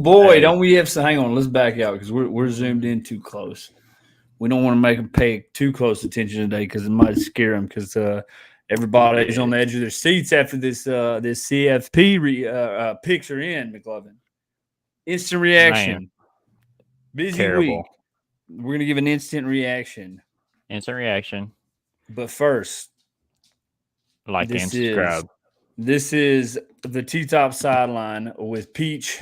boy, Hey, don't we have to hang on? Let's back out because we're zoomed in too close. We don't want to make them pay too close attention today because it might scare them because everybody's on the edge of their seats after this CFP picks are in. McLovin, instant man, reaction. Busy week. terrible. We're gonna give an instant reaction, Instant reaction. but first, Like and this is subscribe. this is the T-Top sideline with Peach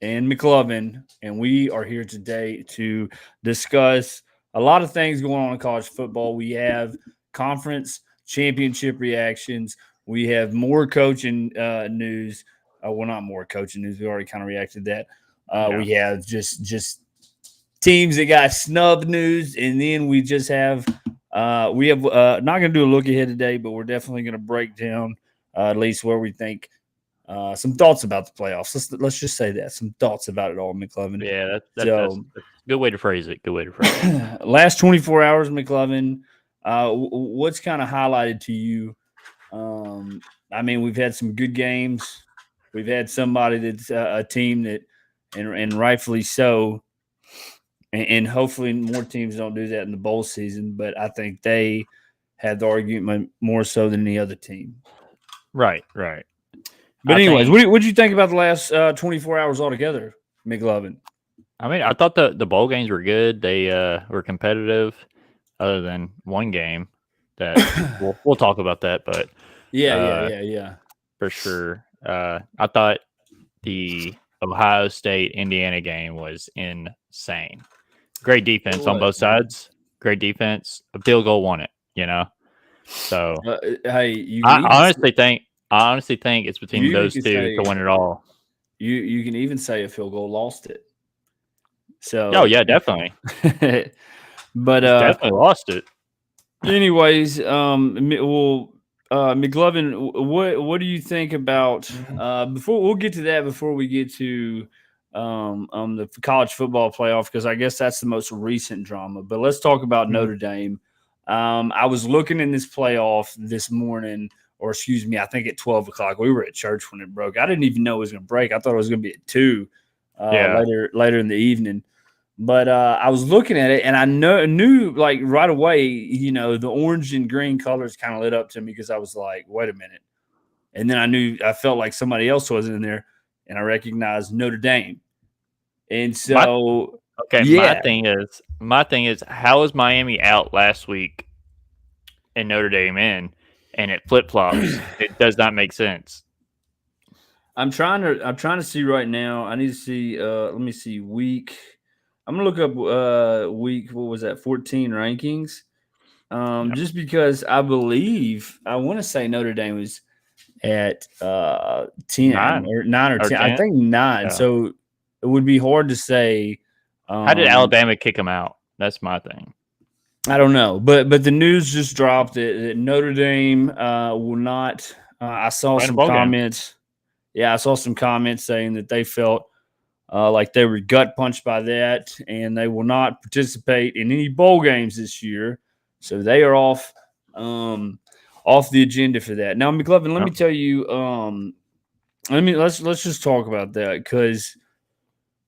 and McLovin, and we are here today to discuss a lot of things going on in college football. We have conference championship reactions. We have more coaching news. Well, not more coaching news. We already kind of reacted to that. Yeah. We have just teams that got snubbed news, and then we just have we have not going to do a look ahead today, but we're definitely going to break down at least where we think some thoughts about the playoffs. Let's just say that some thoughts about it all, McLovin. Yeah, that's So, a good way to phrase it. Good way to phrase it. last 24 hours, McLovin. What's kind of highlighted to you? I mean, we've had some good games. We've had somebody that's a team that, and rightfully so, and hopefully more teams don't do that in the bowl season. But I think they had the argument more so than any other team. Right, right. But I anyways, think, what did you think about the last 24 hours altogether, McLovin? I mean, I thought the bowl games were good. They were competitive, other than one game that we'll talk about that, but Yeah. for sure. I thought the Ohio State Indiana game was insane. Great defense on both sides. Great defense. A field goal won it. So Hey, you can I even honestly think it's between you those can two say to win it all. you can even say a field goal lost it. Oh So, yeah, definitely. but It's definitely lost it. anyways, McLovin, what do you think about before we'll get to that before we get to the college football playoff because I guess that's the most recent drama. But let's talk about Notre Dame. I was looking in this playoff this morning, or excuse me, I think at 12 o'clock. We were at church when it broke. I didn't even know it was going to break. I thought it was going to be at 2 Yeah. later in the evening. But I was looking at it, and I knew like right away, the orange and green colors kind of lit up to me because I was like, wait a minute. And then I felt like somebody else was in there, and I recognized Notre Dame. And so, Okay, yeah. my thing is, how was Miami out last week and Notre Dame in, and it flip flops? It does not make sense. I'm trying to see right now. I need to see. Let me see. Week. I'm gonna look up week. What was that? 14 rankings. Just because I believe I want to say Notre Dame was at 10 9 or 9 or or 10. I 10. think 9. Yeah. So it would be hard to say. How did Alabama kick them out? That's my thing. I don't know, but the news just dropped that Notre Dame will not. I saw Playing a some bowl game. comments. Yeah, I saw some comments saying that they felt like they were gut punched by that, and they will not participate in any bowl games this year. So they are off the agenda for that. Now, McLovin, let me tell you. Let's just talk about that because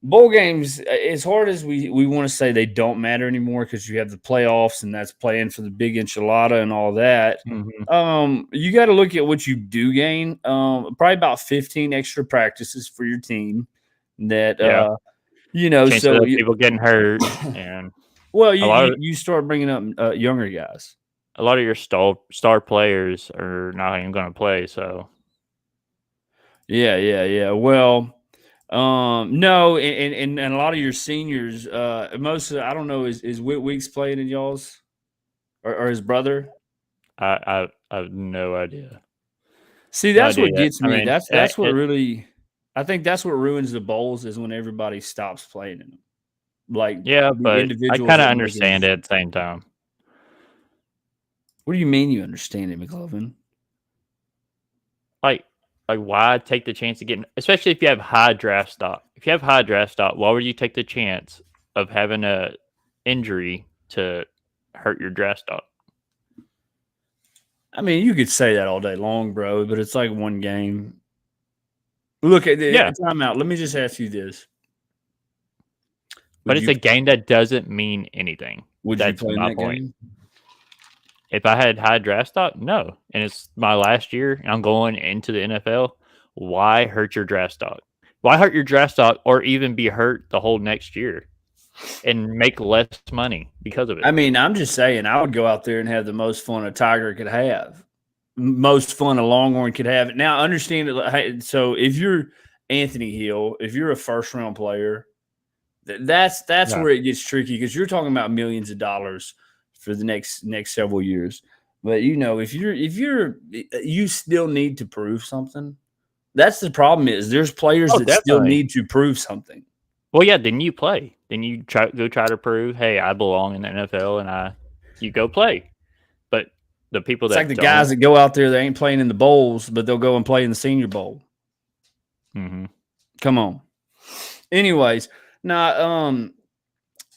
bowl games, as hard as we want to say they don't matter anymore because you have the playoffs and that's playing for the big enchilada and all that. You got to look at what you do gain. Probably about 15 extra practices for your team. That Chance so of people getting hurt, and well, you start bringing up younger guys. a lot of your star players are not even going to play. So Yeah. Well. No, and a lot of your seniors, most of I don't know, is Whit Weeks playing in y'all's or his brother? I have no idea. See, No that's what idea. gets I me. mean, That's what really I think that's what ruins the bowls is when everybody stops playing in them. Like yeah, the but I individuals kind of that make understand it. it at the same time. What do you mean you understand it, McLovin? Like why take the chance of getting, especially if you have high draft stock. If you have high draft stock, why would you take the chance of having a injury to hurt your draft stock? I mean, you could say that all day long, bro, but it's like one game. Look at the Yeah. time out. Let me just ask you this. But it's a game that doesn't mean anything. Would you That's play in my that point. game? If I had high draft stock, no. And it's my last year and I'm going into the NFL. Why hurt your draft stock? Why hurt your draft stock or even be hurt the whole next year and make less money because of it? I mean, I'm just saying, I would go out there and have the most fun a Tiger could have, most fun a Longhorn could have. Now, understand it. So, if you're Anthony Hill, if you're a first round player, that's Yeah. where it gets tricky because you're talking about millions of dollars for the next several years. But if you still need to prove something. That's the problem. Is there's players that still definitely. need to prove something. Well, yeah, then you play. Then you try to prove, hey, I belong in the NFL, and you go play. But the people It's that like the guys that go out there, they ain't playing in the bowls, but they'll go and play in the Senior Bowl. Mm-hmm. Come on. Anyways, now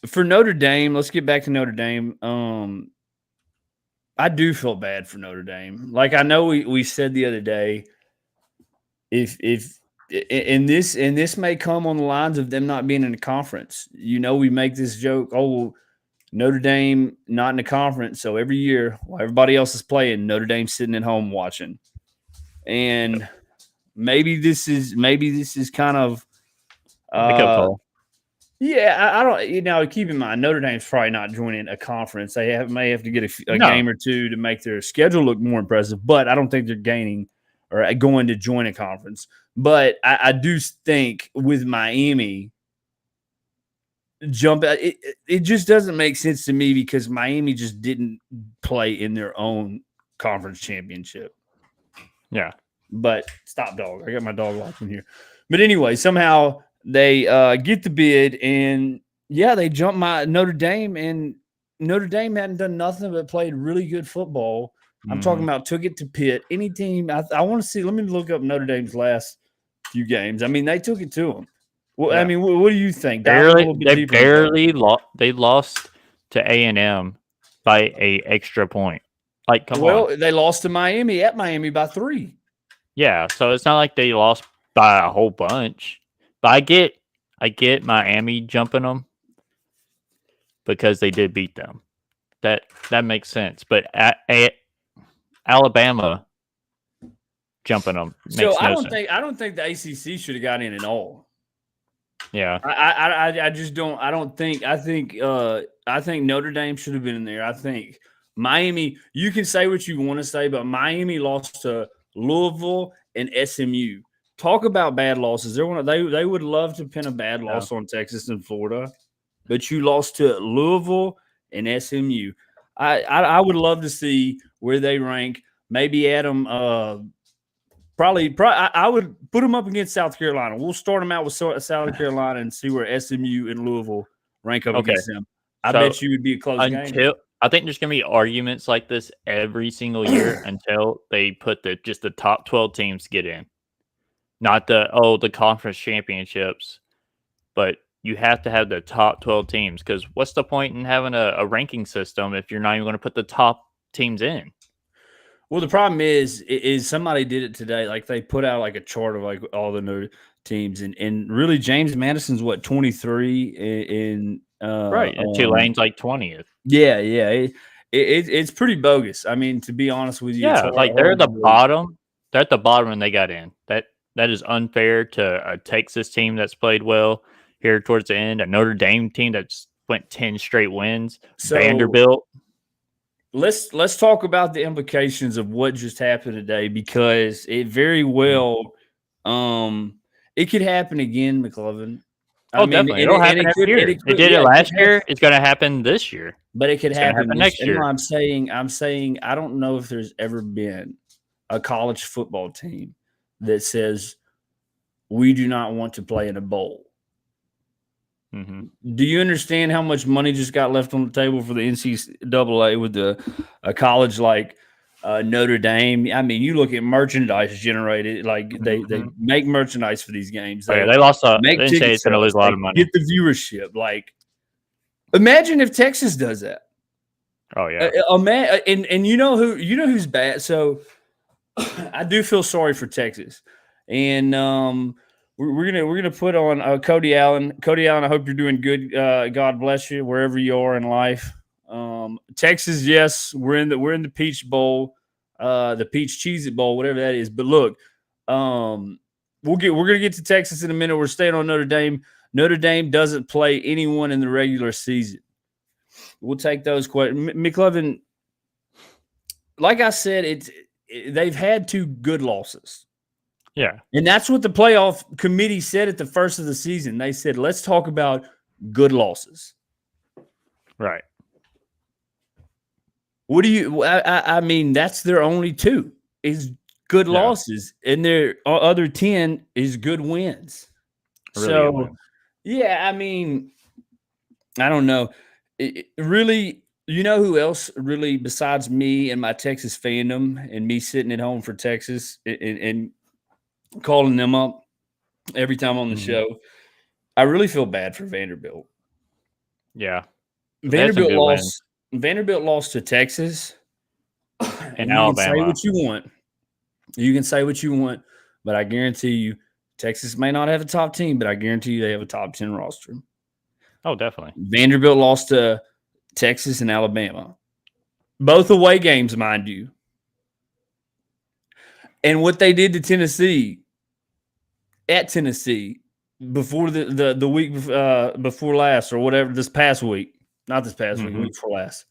for Notre Dame, let's get back to Notre Dame. I do feel bad for Notre Dame. Like I know we said the other day, if and this may come on the lines of them not being in the conference. We make this joke, well, Notre Dame not in the conference, so every year while everybody else is playing, Notre Dame's sitting at home watching. And maybe this is kind of wake up call. Yeah, I don't. Keep in mind, Notre Dame's probably not joining a conference. They may have to get a game or two to make their schedule look more impressive. But I don't think they're gaining or going to join a conference. But I do think with Miami, it just doesn't make sense to me because Miami just didn't play in their own conference championship. Yeah. But stop, dog. I got my dog locked in here. But anyway, somehow they get the bid, and they jumped my Notre Dame, and Notre Dame hadn't done nothing but played really good football. I'm talking about took it to Pitt. Any team, I want to see. Let me look up Notre Dame's last few games. I mean, they took it to them. Well, I mean, what do you think? They lost to A&M by a extra point. Like, come on. Well, they lost to Miami at Miami by 3. Yeah, so it's not like they lost by a whole bunch. But I get Miami jumping them because they did beat them. That makes sense. But Alabama jumping them makes no sense. I don't think the ACC should have got in at all. Yeah, I just don't. I don't think. I think Notre Dame should have been in there. I think Miami. You can say what you want to say, but Miami lost to Louisville and SMU. Talk about bad losses. They would love to pin a bad loss on Texas and Florida, but you lost to Louisville and SMU. I would love to see where they rank. Maybe add them. Probably, I would put them up against South Carolina. We'll start them out with South Carolina and see where SMU and Louisville rank up against them. I bet you would be a close game. I think there's going to be arguments like this every single year until they put the top 12 teams get in. Not the conference championships, but you have to have the top 12 teams because what's the point in having a ranking system if you're not even going to put the top teams in? Well, the problem is somebody did it today. Like they put out like a chart of like all the new teams, and really James Madison's 23 in right, and Tulane's like 20th. Yeah, it's pretty bogus. I mean, to be honest with you, like they're at the bottom. They're at the bottom and they got in. That is unfair to a Texas team that's played well here towards the end. A Notre Dame team that's went 10 straight wins. Vanderbilt. Let's talk about the implications of what just happened today because it very well it could happen again, McLovin. Definitely. It'll happen every year. It did it last year. It's going to happen this year. But it could happen next year. I'm saying I don't know if there's ever been a college football team that says we do not want to play in a bowl. Mm-hmm. Do you understand how much money just got left on the table for the NCAA with a college like Notre Dame? I mean, you look at merchandise generated. Like they make merchandise for these games. They lost. They didn't say it's going to lose a lot of money. Get the viewership. Like, imagine if Texas does that. Oh yeah. And you know who's bad. So I do feel sorry for Texas, and we're gonna put on Cody Allen. Cody Allen, I hope you're doing good. God bless you wherever you are in life. Texas, yes, we're in the Peach Bowl, the Peach Cheez-It Bowl, whatever that is. But look, we're gonna get to Texas in a minute. We're staying on Notre Dame. Notre Dame doesn't play anyone in the regular season. We'll take those questions. McLovin, like I said, they've had 2 good losses. Yeah. And that's what the playoff committee said at the first of the season. They said, let's talk about good losses. Right. What do you, I mean, that's their only 2 is good losses. And their other 10 is good wins. Really so, good wins. Yeah, I mean, I don't know. Really, you know who else really besides me and my Texas fandom and me sitting at home for Texas and calling them up every time on the show, I really feel bad for Vanderbilt. Yeah. Vanderbilt lost. Vanderbilt lost to Texas. And Alabama. You can say what you want. You can say what you want, but I guarantee you, Texas may not have a top team, but I guarantee you they have a top 10 roster. Oh, definitely. Vanderbilt lost to Texas and Alabama. Both away games, mind you. And what they did to Tennessee at Tennessee before the week before last or whatever, this past week, not this past week, week before last,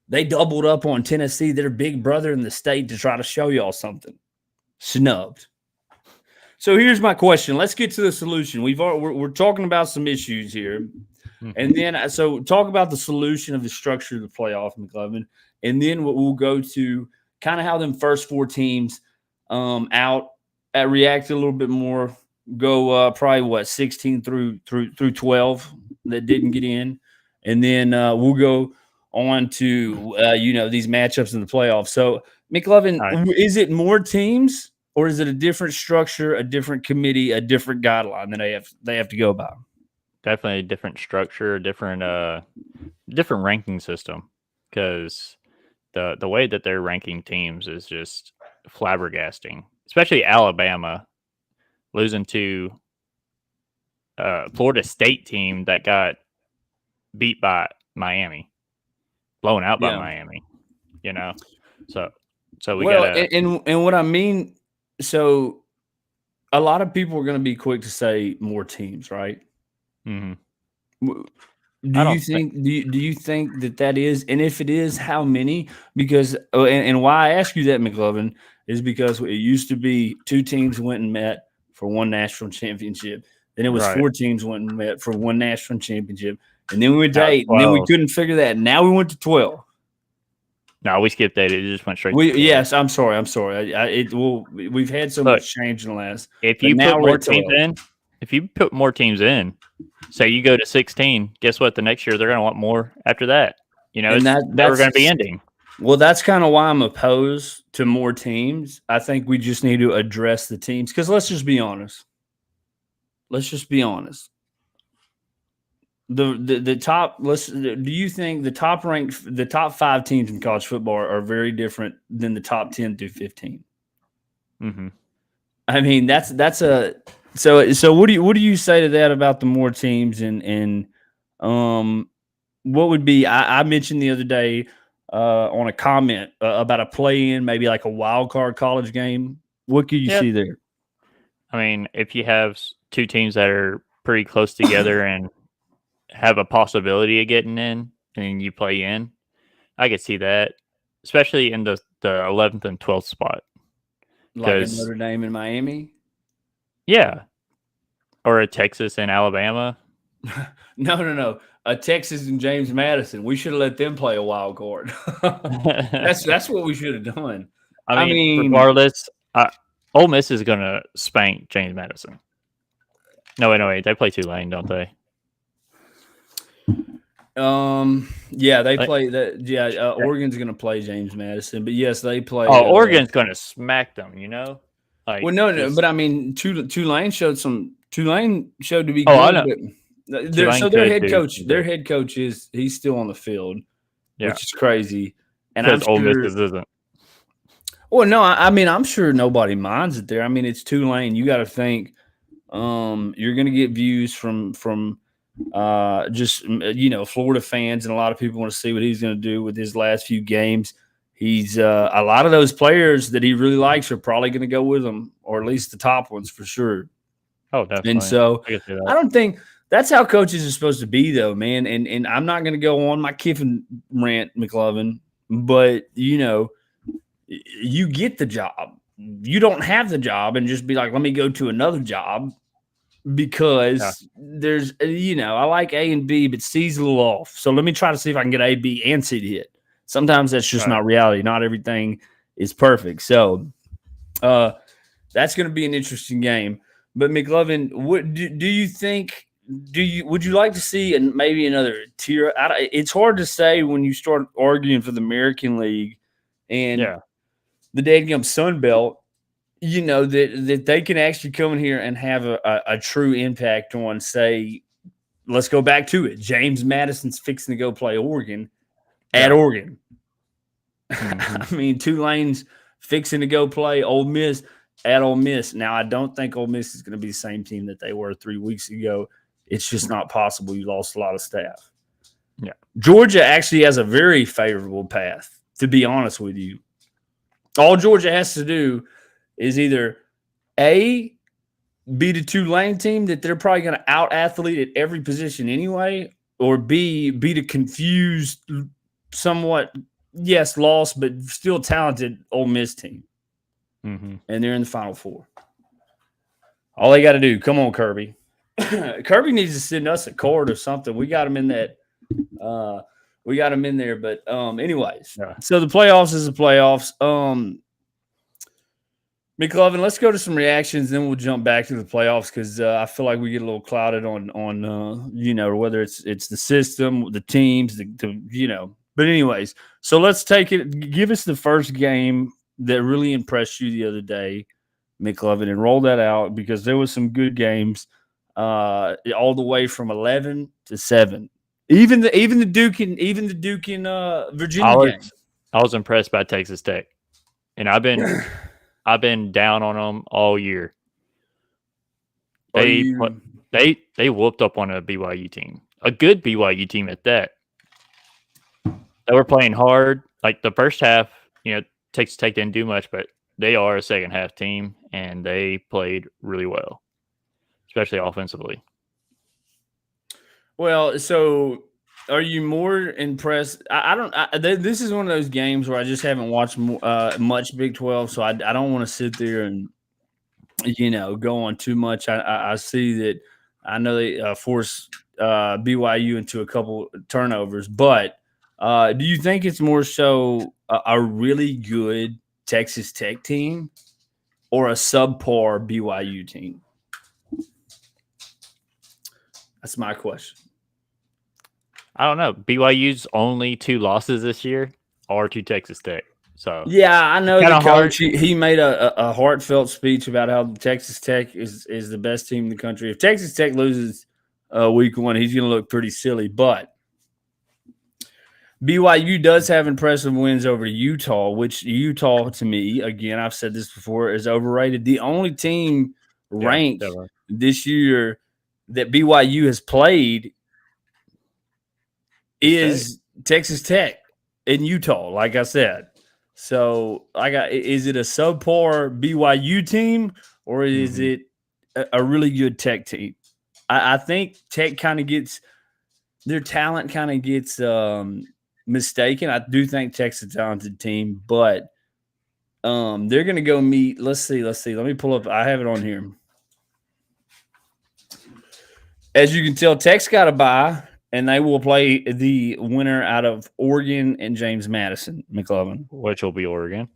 they doubled up on Tennessee, their big brother in the state, to try to show y'all something. Snubbed. So here's my question. Let's get to the solution. We're talking about some issues here. And then, so talk about the solution of the structure of the playoff, McLovin. And then we'll go to kind of how them first 4 teams react a little bit more. Go probably 16 through 12 that didn't get in, and then we'll go on to these matchups in the playoffs. So McLovin, is it more teams or is it a different structure, a different committee, a different guideline that they have to go by? Definitely a different structure, different ranking system, because the way that they're ranking teams is just flabbergasting. Especially Alabama losing to Florida State team that got beat by Miami, blown out by Miami. So we got and what I mean. So a lot of people are going to be quick to say more teams, right? Mm-hmm. Do you think that is, and if it is, how many? Because and why I ask you that, McLovin, is because it used to be 2 teams went and met for 1 national championship. Then it was 4 teams went and met for 1 national championship, and then we went to 8, and then we couldn't figure that. Now we went to 12. No, we skipped 8. It just went straight. Yes, I'm sorry. We've had so much change in the last. If you put more teams in, say you go to 16, guess what? The next year they're going to want more after that. It's never going to be ending. Well, that's kind of why I'm opposed to more teams. I think we just need to address the teams because let's just be honest. The top. Do you think the top 5 teams in college football are very different than the top 10 through 15? Mm-hmm. I mean, that's a so. What do you say to that about the more teams and what would be? I mentioned the other day on a comment about a play-in, maybe like a wild card college game. What could you see there? I mean, if you have 2 teams that are pretty close together and have a possibility of getting in and you play in, I could see that, especially in the 11th and 12th spot. Like in Notre Dame and Miami? Yeah. Or a Texas and Alabama. No. A Texas and James Madison. We should have let them play a wild card. That's what we should have done. I mean regardless, Ole Miss is going to spank James Madison. No, wait. They play Tulane, don't they? Yeah, they play that. Yeah, Oregon's going to play James Madison, but yes, they play. Oh, Oregon's going to smack them. Like, well, no, but I mean, Tulane showed to be good. I know. So their head coach he's still on the field, which is crazy. And because Ole Miss isn't. Well, no, I mean, I'm sure nobody minds it there. I mean, it's Tulane. You got to think You're going to get views from just Florida fans, and a lot of people want to see what he's going to do with his last few games. He's a lot of those players that he really likes are probably going to go with him, or at least the top ones for sure. Oh, definitely. And so I can see that. I don't think that's how coaches are supposed to be, though, man. And I'm not going to go on my Kiffin rant, McLovin, but you get the job. You don't have the job and just be like, let me go to another job because there's, I like A and B, but C's a little off. So let me try to see if I can get A, B, and C to hit. Sometimes that's just not reality. Not everything is perfect. So that's going to be an interesting game. But McLovin, what do you think? Would you like to see maybe another tier? It's hard to say when you start arguing for the American League and the dadgum Sun Belt. That they can actually come in here and have a true impact on, say, let's go back to it. James Madison's fixing to go play Oregon at Oregon. Mm-hmm. I mean, Tulane's fixing to go play Ole Miss at Ole Miss. Now, I don't think Ole Miss is going to be the same team that they were 3 weeks ago. It's just not possible. You lost a lot of staff. Yeah. Georgia actually has a very favorable path, to be honest with you. All Georgia has to do is either A, beat a Tulane team that they're probably going to out-athlete at every position anyway, or B, beat a confused, somewhat, yes, lost, but still talented Ole Miss team. Mm-hmm. And they're in the Final Four. All they got to do, come on, Kirby. Kirby needs to send us a card or something. We got him in that. We got him in there. But anyways, so the playoffs is the playoffs. McLovin, let's go to some reactions, then we'll jump back to the playoffs because I feel like we get a little clouded on whether it's the system, the teams, But anyways, so let's take it. Give us the first game that really impressed you the other day, McLovin, and roll that out because there was some good games, all the way from 11 to 7. Even the Duke and Virginia game. I was impressed by Texas Tech, and I've been down on them all year. They whooped up on a BYU team, a good BYU team at that. They were playing hard. Like the first half, Texas Tech didn't do much, but they are a second half team, and they played really well, especially offensively. Well, so are you more impressed? This is one of those games where I just haven't watched much Big 12, so I don't want to sit there and go on too much. I see that. I know they forced BYU into a couple turnovers, but do you think it's more so a really good Texas Tech team or a subpar BYU team? That's my question. I don't know. BYU's only 2 losses this year are to Texas Tech. So yeah, I know the coach. He made a heartfelt speech about how Texas Tech is the best team in the country. If Texas Tech loses week 1, he's going to look pretty silly. But BYU does have impressive wins over Utah, which Utah, to me, again, I've said this before, is overrated. The only team ranked this year that BYU has played is Texas Tech in Utah, like I said. So is it a subpar BYU team or is it a really good Tech team? I think Tech kind of gets – their talent kind of gets mistaken. I do think Tech's a talented team, but they're going to go meet – let's see. Let me pull up – I have it on here. As you can tell, Tech's got a bye. And they will play the winner out of Oregon and James Madison, McLovin. Which will be Oregon.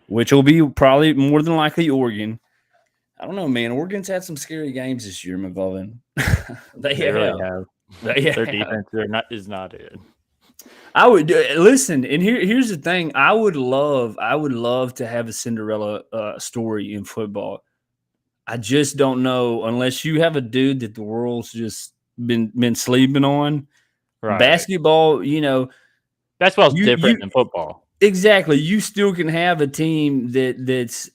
Which will be probably more than likely Oregon. I don't know, man. Oregon's had some scary games this year, McLovin. They really have. Their defense is not it. I would listen, and here's the thing. I would love to have a Cinderella story in football. I just don't know unless you have a dude that the world's just been sleeping on. Right. Basketball, basketball's different than football. Exactly. You still can have a team that's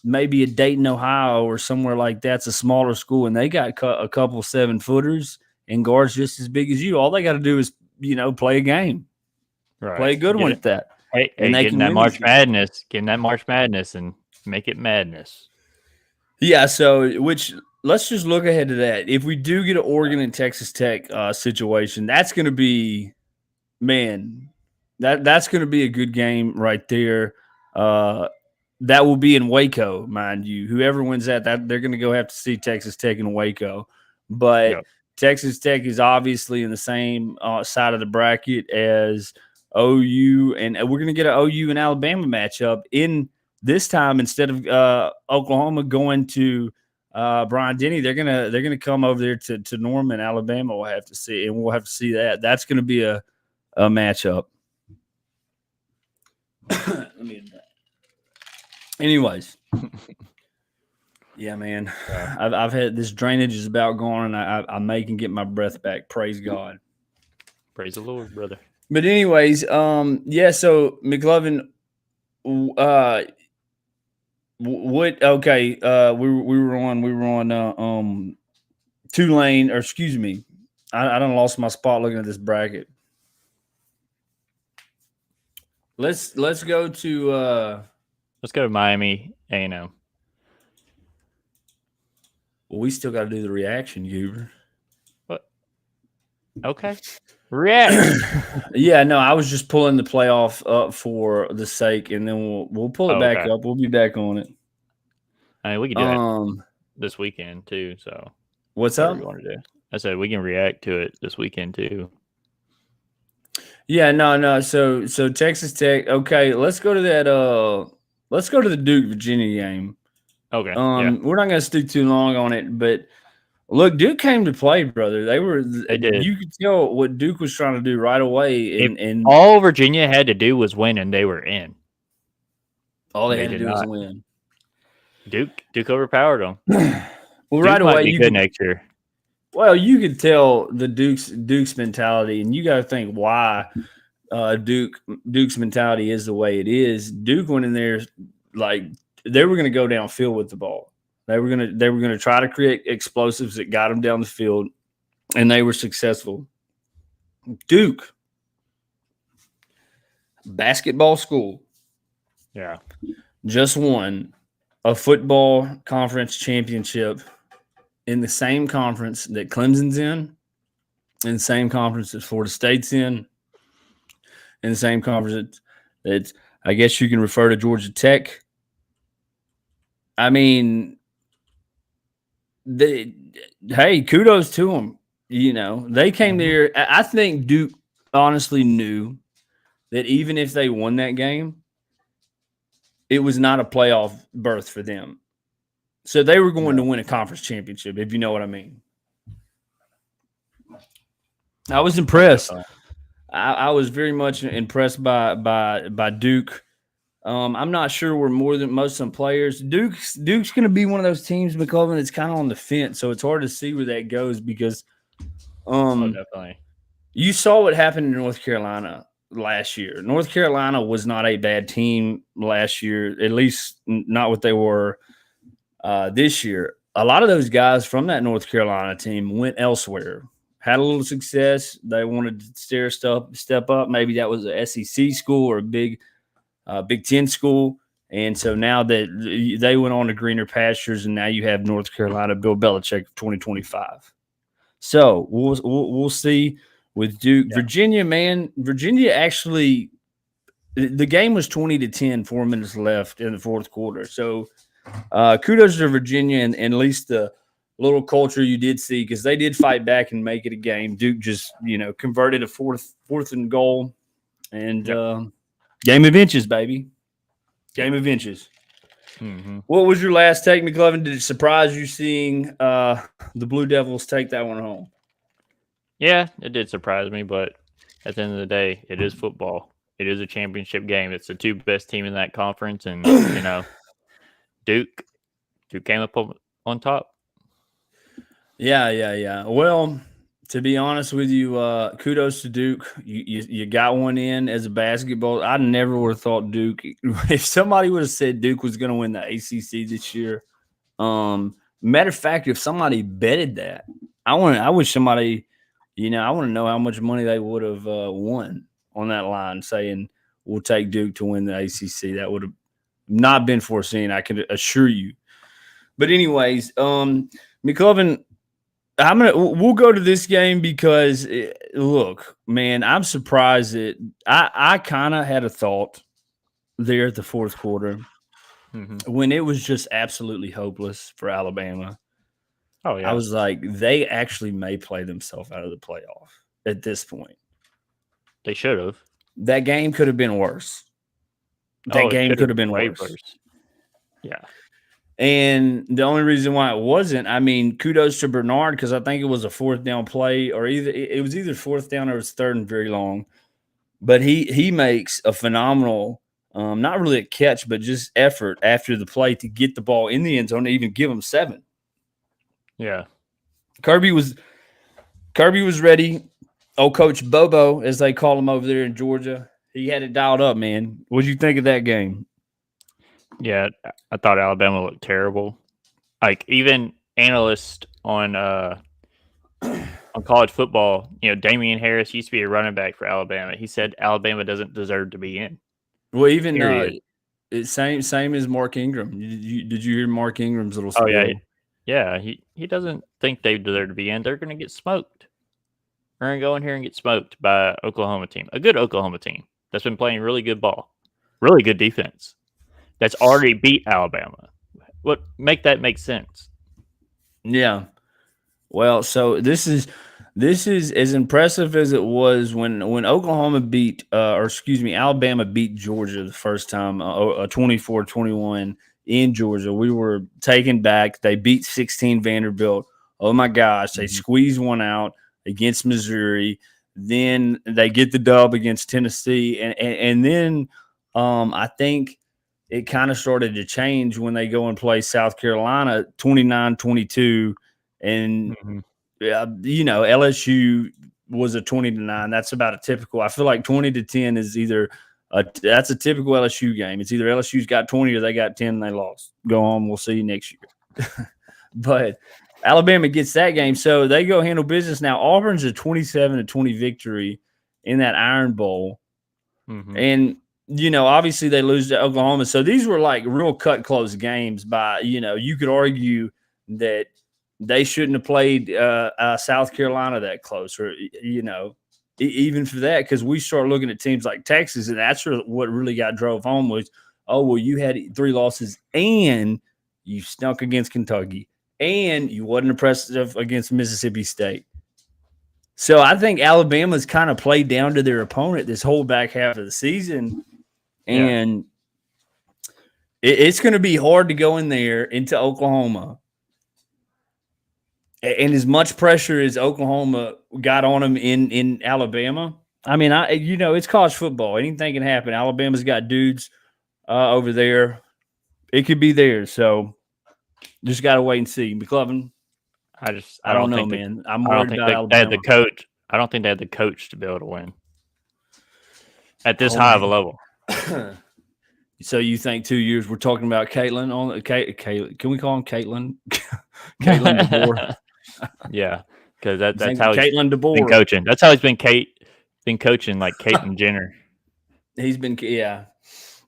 maybe a Dayton, Ohio, or somewhere like that's a smaller school, and they got a couple 7-footers and guards just as big as you. All they got to do is play a game, Right. play a good Get one it. at that, and Hey, they getting can that win these March games. Madness, and make it madness. Yeah. So, which let's just look ahead to that. If we do get an Oregon and Texas Tech situation, that's going to be man, that's going to be a good game right there. Uh, that will be in Waco, mind you. Whoever wins that they're going to go have to see Texas Tech in Waco. But Yep. Texas Tech is obviously in the same side of the bracket as OU, and we're going to get an OU and Alabama matchup in this time instead of Oklahoma going to Brian Denny. They're gonna come over there to Norman, Alabama. We'll have to see, and we'll have to see that. That's going to be a matchup. Let me get that. Anyways, yeah, man, I've had this drainage is about gone, and I may can get my breath back. Praise God. Praise the Lord, brother. But anyways, yeah. So McLovin, uh, what? Okay, we were on Tulane, or excuse me, I don't lost my spot looking at this bracket. Let's go to Let's go to Miami A&M. well, we still got to do the reaction, Huber. What? Okay. React. Yeah, no, I was just pulling the playoff up for the sake, and then we'll pull it back Okay. up. We'll be back on it. I mean, we can do it this weekend too. So What's whatever up? you want to do. I said we can react to it this weekend too. Yeah, no. So Texas Tech. Okay, let's go to that. Let's go to the Duke Virginia game. Okay. Yeah. We're not gonna stick too long on it, but look, Duke came to play, brother. They did. You could tell what Duke was trying to do right away, If and all Virginia had to do was win, and they were in. all they They had to did do was not. win. Duke overpowered them. Well, Duke right might away be you good could. next year. Well, you could tell the Duke's mentality, and you got to think why Duke's mentality is the way it is. Duke went in there like they were going to go downfield with the ball. They were gonna try to create explosives that got them down the field, and they were successful. Duke, basketball school, Yeah. just won a football conference championship in the same conference that Clemson's in the same conference that Florida State's in the same conference that I guess you can refer to Georgia Tech. I mean, hey, kudos to them. They came there. I think Duke honestly knew that even if they won that game, it was not a playoff berth for them. So they were going to win a conference championship, if you know what I mean. I was impressed. I was very much impressed by Duke. I'm not sure we're more than most of some players. Duke's going to be one of those teams, McCullough, that's kind of on the fence, so it's hard to see where that goes because Definitely. you saw what happened in North Carolina last year. North Carolina was not a bad team last year, at least not what they were this year. A lot of those guys from that North Carolina team went elsewhere, had a little success. They wanted to step up. Maybe that was a SEC school or a Big Ten school. And so now that they went on to greener pastures, and now you have North Carolina, Bill Belichick, 2025. So we'll see with Duke, Virginia. Man, Virginia actually, the game was 20-10, 4 minutes left in the fourth quarter. So kudos to Virginia and at least the little culture you did see because they did fight back and make it a game. Duke just converted a fourth and goal, and game of inches, baby. Game of inches. Mm-hmm. What was your last take, McLovin? Did it surprise you seeing the Blue Devils take that one home? Yeah, it did surprise me, but at the end of the day, it is football. It is a championship game. It's the two best team in that conference, and Duke came up on top. Yeah. Well, To be honest with you, kudos to Duke. You got one in as a basketball. I never would have thought Duke. If somebody would have said Duke was going to win the ACC this year, matter of fact, if somebody betted that, I wish somebody, I want to know how much money they would have won on that line, saying we'll take Duke to win the ACC. That would have not been foreseen. I can assure you. But anyways, McLovin, we'll go to this game because look, man, I'm surprised that I kind of had a thought there at the fourth quarter when it was just absolutely hopeless for Alabama. Oh yeah, I was like, they actually may play themselves out of the playoff at this point. they should have. That game could have been worse. That game could have been way worse. Yeah. And the only reason why it wasn't, I mean, kudos to Bernard because I think it was a fourth down play, or it was either fourth down or it was third and very long. But he makes a phenomenal, not really a catch, but just effort after the play to get the ball in the end zone to even give him 7. Yeah. Kirby was ready. Oh, Coach Bobo, as they call him over there in Georgia, he had it dialed up, man. What did you think of that game? Yeah, I thought Alabama looked terrible. Like even analysts on college football, Damian Harris used to be a running back for Alabama. He said Alabama doesn't deserve to be in. Well, even same as Mark Ingram. Did you hear Mark Ingram's little spiel? Oh yeah. He doesn't think they deserve to be in. They're going to get smoked. We're going to go in here and get smoked by an Oklahoma team, a good Oklahoma team that's been playing really good ball, really good defense. That's already beat Alabama. Make that make sense? Yeah. Well, so this is as impressive as it was when Oklahoma beat Alabama beat Georgia the first time, 24-21 in Georgia. We were taken back. They beat 16 Vanderbilt. Oh my gosh, they squeezed one out against Missouri. Then they get the dub against Tennessee, and then I think it kind of started to change when they go and play South Carolina 29-22. And, LSU was a 20-9. That's about a typical. I feel like 20-10 is that's a typical LSU game. It's either LSU's got 20 or they got 10 and they lost. Go on. We'll see you next year. But Alabama gets that game. So they go handle business. Now, Auburn's a 27-20 victory in that Iron Bowl. And, obviously they lose to Oklahoma. So these were like real cut close games by, you could argue that they shouldn't have played South Carolina that close, or, even for that, because we start looking at teams like Texas, and that's what really got drove home was, oh, well, you had 3 losses and you stunk against Kentucky and you wasn't impressive against Mississippi State. So I think Alabama's kind of played down to their opponent this whole back half of the season. And it's going to be hard to go in there into Oklahoma. And as much pressure as Oklahoma got on them in Alabama, I mean, it's college football. Anything can happen. Alabama's got dudes over there. It could be theirs. So just got to wait and see. McLovin, I don't know, man. I'm worried about Alabama. They had the coach. I don't think they had the coach to be able to win at this high of a level. So you think 2 years? We're talking about Caitlin on Caitlin. Can we call him Caitlin? Caitlin DeBoer. Yeah, because that's how Caitlin DeBoer been coaching. That's how he's been coaching like Caitlyn Jenner. He's been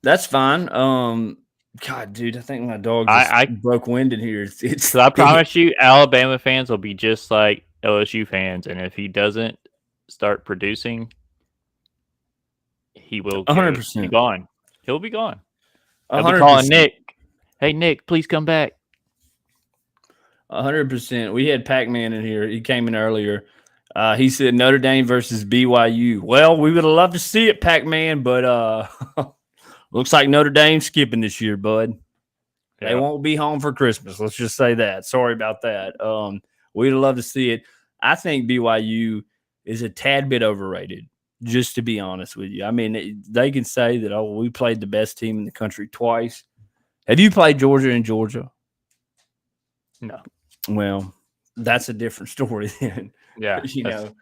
that's fine. God, dude, I think my dog broke wind in here. So I promise you, Alabama fans will be just like LSU fans, and if he doesn't start producing, he will 100% be gone. He'll be gone. I'll 100%. be calling Nick. Hey, Nick, please come back. 100%. We had Pac-Man in here. He came in earlier. He said Notre Dame versus BYU. Well, we would have loved to see it, Pac-Man, but looks like Notre Dame's skipping this year, bud. Yeah. They won't be home for Christmas. Let's just say that. Sorry about that. We'd love to see it. I think BYU is a tad bit overrated, just to be honest with you. I mean, they can say that, oh, we played the best team in the country twice. Have you played Georgia in Georgia? No. Well, that's a different story then. Yeah. you know.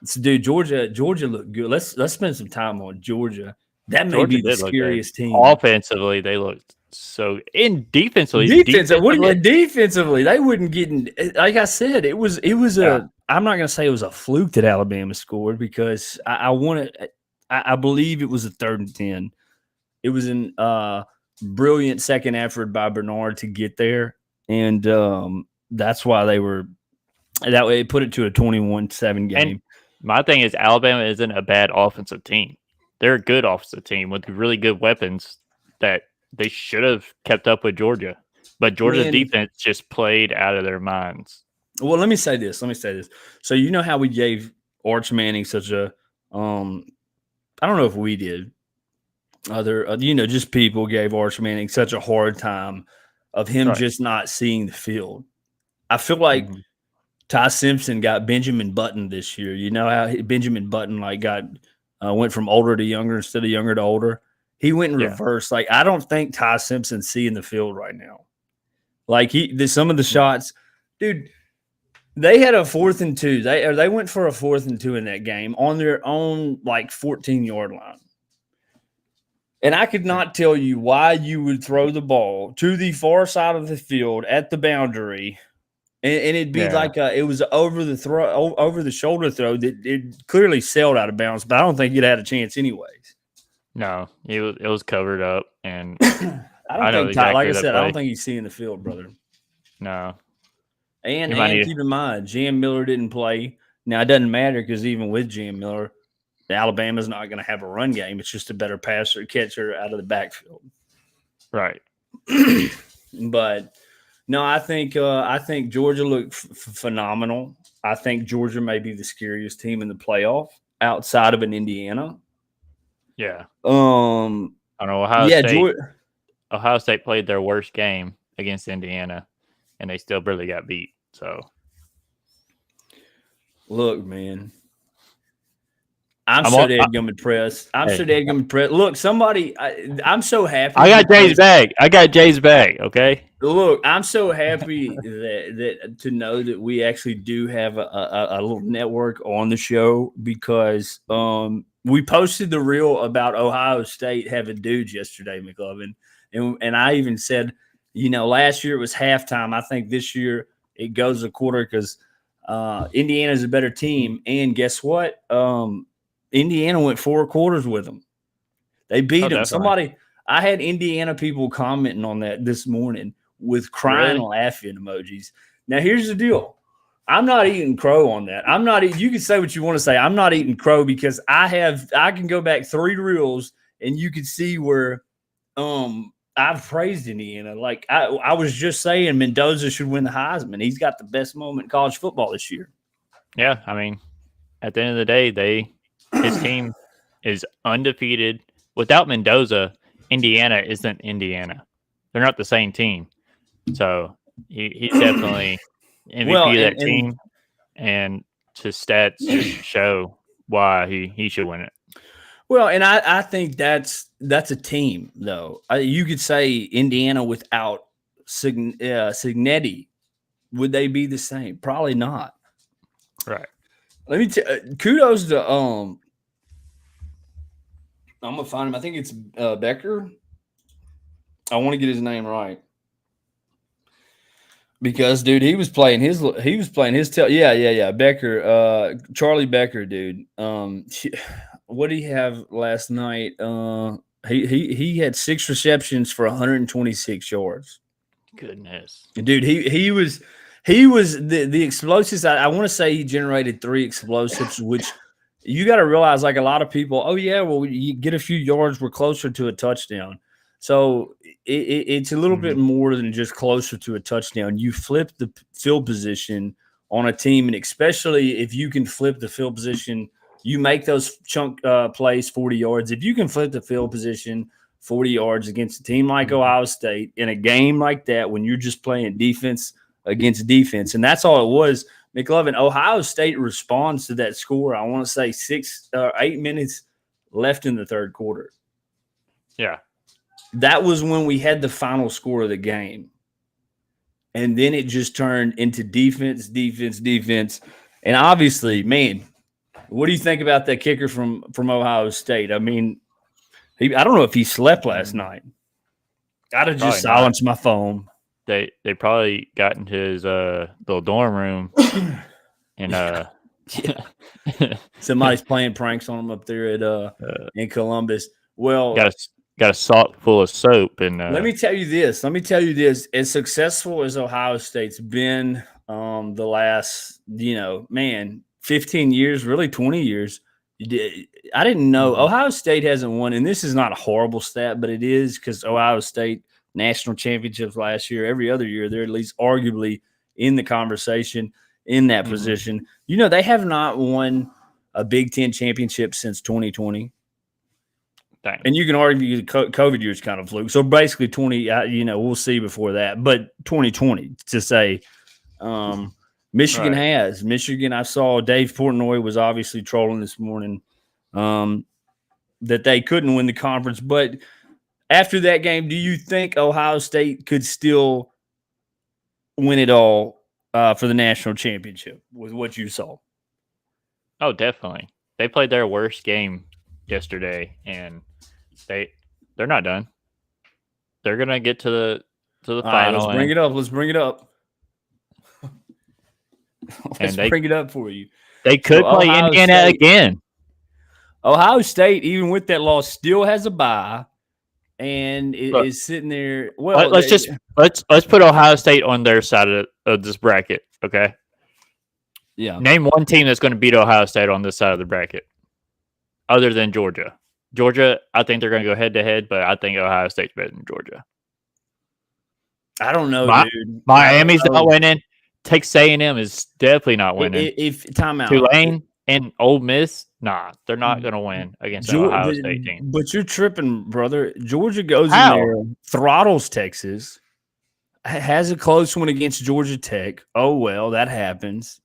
So, dude, Georgia looked good. Let's spend some time on Georgia. That may Georgia be the did look good. scariest team. Offensively, they looked so. In defensively, Defensively, they wouldn't get in. Like I said, it was a. I'm not gonna say it was a fluke that Alabama scored because I believe it was a 3rd and 10. It was an brilliant second effort by Bernard to get there, and that's why they were that way. It put it to a 21-7 game. And my thing is, Alabama isn't a bad offensive team. They're a good offensive team with really good weapons that they should have kept up with Georgia. But Georgia's defense just played out of their minds. Well, let me say this. So you know how we gave Arch Manning such a I don't know if we did. Other just people gave Arch Manning such a hard time of him just not seeing the field. I feel like Ty Simpson got Benjamin Button this year. You know how Benjamin Button went from older to younger instead of younger to older. He went in reverse. Like, I don't think Ty Simpson's seeing the field right now. Like, some of the shots, dude. They had a 4th and 2. They went for a 4th and 2 in that game on their own 14-yard line. And I could not tell you why you would throw the ball to the far side of the field at the boundary, and it'd be it was over the shoulder throw that it clearly sailed out of bounds. But I don't think it had a chance anyways. No, it was covered up, and I don't think he's seeing the field, brother. No. And keep in mind, Jam Miller didn't play. Now, it doesn't matter because even with Jam Miller, Alabama's not going to have a run game. It's just a better passer, catcher out of the backfield. Right. But, no, I think Georgia looked phenomenal. I think Georgia may be the scariest team in the playoff outside of an Indiana. Yeah. I don't know. Ohio State played their worst game against Indiana, and they still barely got beat. So, look, man, I'm so dadgum impressed. Look, somebody, I'm so happy. I got Jay's bag. Okay. Look, I'm so happy that to know that we actually do have a little network on the show because we posted the reel about Ohio State having dudes yesterday, McLovin, and I even said, last year it was halftime. I think this year it goes a quarter because Indiana's a better team, and guess what? Indiana went 4 quarters with them. They beat them. I had Indiana people commenting on that this morning with crying laughing emojis. Now, here's the deal. I'm not eating crow on that. You can say what you want to say. I'm not eating crow because I can go back 3 reels and you can see where I've praised Indiana. Like I was just saying Mendoza should win the Heisman. He's got the best moment in college football this year. Yeah, I mean, at the end of the day, his team is undefeated. Without Mendoza, Indiana isn't Indiana. They're not the same team. So he's definitely MVP of that team, and his stats just show why he should win it. Well, and I think that's a team, though. You could say Indiana without Signetti, would they be the same? Probably not. Right. Let me kudos to I'm gonna find him. I think it's Becker. I want to get his name right because, dude, he was playing his Becker, Charlie Becker, dude. What did he have last night? He had 6 receptions for 126 yards. Goodness, dude, he was the explosives. I want to say he generated 3 explosives, which you got to realize, like a lot of people, oh yeah, well you get a few yards, we're closer to a touchdown. So it's a little bit more than just closer to a touchdown. You flip the field position on a team, and especially if you can flip the field position, you make those chunk plays 40 yards. If you can flip the field position 40 yards against a team like Ohio State in a game like that, when you're just playing defense against defense, and that's all it was. McLovin, Ohio State responds to that score. I want to say 6 or 8 minutes left in the third quarter. Yeah. That was when we had the final score of the game. And then it just turned into defense. And obviously, man, what do you think about that kicker from Ohio State? I mean, I don't know if he slept last night. I'd have just silenced my phone. They probably got into his little dorm room and somebody's playing pranks on him up there at in Columbus. Well, got a sock full of soap and let me tell you this. As successful as Ohio State's been the last, 15 years, really 20 years. I didn't know Ohio State hasn't won, and this is not a horrible stat, but it is because Ohio State national championships last year. Every other year, they're at least arguably in the conversation in that position. They have not won a Big Ten championship since 2020. Dang. And you can argue the COVID year is kind of fluke. So basically 20, we'll see before that. But 2020 to say Michigan has. Michigan, I saw Dave Portnoy was obviously trolling this morning that they couldn't win the conference. But after that game, do you think Ohio State could still win it all for the national championship with what you saw? Oh, definitely. They played their worst game yesterday, and they're not done. They're gonna get to the final. Let's bring it up. Let's bring it up for you. They could play Indiana again. Ohio State, even with that loss, still has a bye, and is sitting there. Well, let's put Ohio State on their side of this bracket, okay? Yeah. Name one team that's going to beat Ohio State on this side of the bracket, other than Georgia. Georgia, I think they're going to go head to head, but I think Ohio State's better than Georgia. I don't know, dude. Miami's not winning. Texas A&M is definitely not winning. If timeout, Tulane and Ole Miss, nah, they're not going to win against the Ohio State team. But you're tripping, brother. Georgia goes in there, throttles Texas, has a close one against Georgia Tech. Oh well, that happens,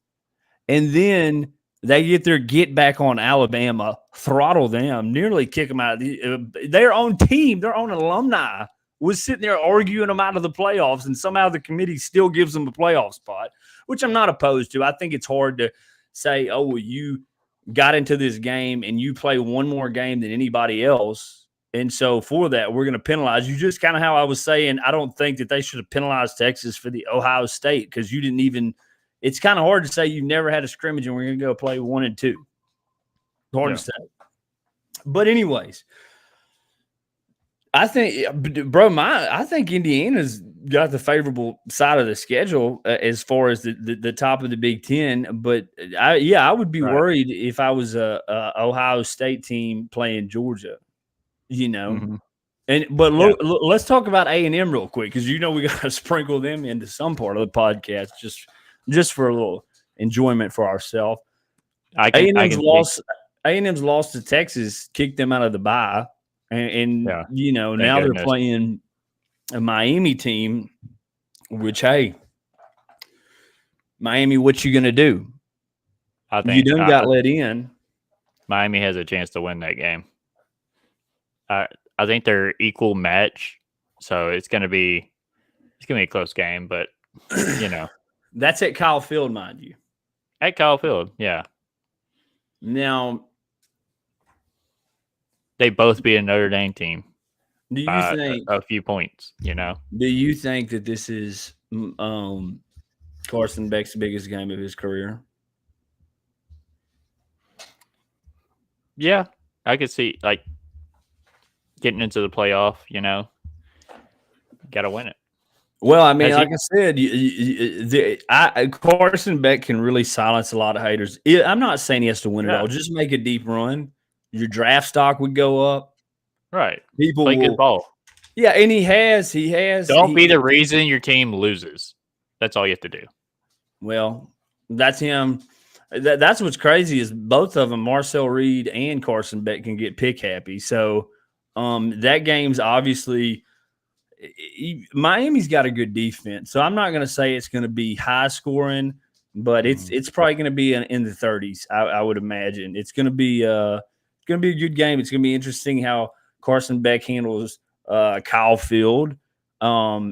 and then they get back on Alabama, throttle them, nearly kick them out of their own team, their own alumni. Was sitting there arguing them out of the playoffs, and somehow the committee still gives them a playoff spot, which I'm not opposed to. I think it's hard to say, oh, well, you got into this game and you play one more game than anybody else. And so for that, we're going to penalize you. Just kind of how I was saying, I don't think that they should have penalized Texas for the Ohio State because you didn't even – it's kind of hard to say you've never had a scrimmage and we're going to go play 1 and 2. Hard to say. But anyways – I think Indiana's got the favorable side of the schedule as far as the top of the Big Ten. But I would be worried if I was a Ohio State team playing Georgia, But let's talk about A&M real quick because we got to sprinkle them into some part of the podcast just for a little enjoyment for ourselves. A&M's lost to Texas, kicked them out of the bye. And now they're playing a Miami team, which, hey, Miami, what you going to do? I think you done got let in. Miami has a chance to win that game. I think they're equal match, so it's going to be a close game, but, That's at Kyle Field, mind you. At Kyle Field, yeah. Now – they both beat a Notre Dame team. Do you think a few points? Do you think that this is Carson Beck's biggest game of his career? Yeah, I could see getting into the playoff. Got to win it. Well, I mean, like I said, Carson Beck can really silence a lot of haters. I'm not saying he has to win it all. Just make a deep run. Your draft stock would go up. Right. People play good ball. Yeah, and he has. Don't be the reason your team loses. That's all you have to do. Well, that's him. That's what's crazy is both of them, Marcel Reed and Carson Beck, can get pick happy. So that game's obviously Miami's got a good defense. So I'm not going to say it's going to be high scoring, but it's probably going to be in the 30s. I would imagine it's going to be a good game. It's going to be interesting how Carson Beck handles Kyle Field.